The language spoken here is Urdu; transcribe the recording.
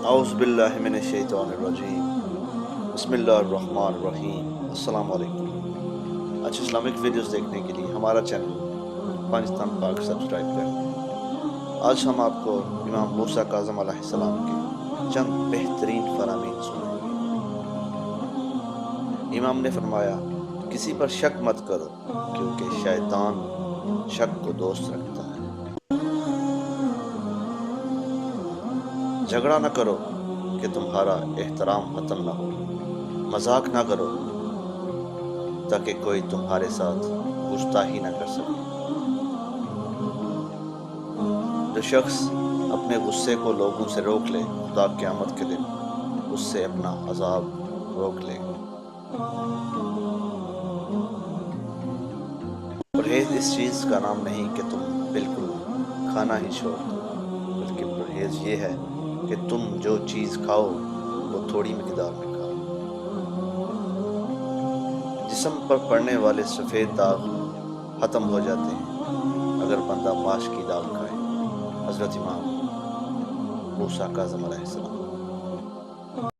اعوذ باللہ من الشیطان الرجیم بسم اللہ الرحمن الرحیم۔ السلام علیکم۔ اچھا، اسلامک ویڈیوز دیکھنے کے لیے ہمارا چینل پاکستان پاک سبسکرائب کریں۔ آج ہم آپ کو امام موسیٰ کاظم علیہ السلام کے چند بہترین فرامین سنائیں گے۔ امام نے فرمایا، کسی پر شک مت کرو کیونکہ شیطان شک کو دوست رکھتا ہے۔ جھگڑا نہ کرو کہ تمہارا احترام ختم نہ ہو۔ مذاق نہ کرو تاکہ کوئی تمہارے ساتھ گستاخی نہ کر سکے۔ جو شخص اپنے غصے کو لوگوں سے روک لے، خدا قیامت کے دن اس سے اپنا عذاب روک لے گا۔ پرہیز اس چیز کا نام نہیں کہ تم بالکل کھانا ہی چھوڑ دو، بلکہ پرہیز یہ ہے کہ تم جو چیز کھاؤ وہ تھوڑی مقدار میں کھاؤ۔ جسم پر پڑنے والے سفید داغ ختم ہو جاتے ہیں اگر بندہ ماش کی دال کھائے۔ حضرت امام موسیٰ کاظم علیہ السلام۔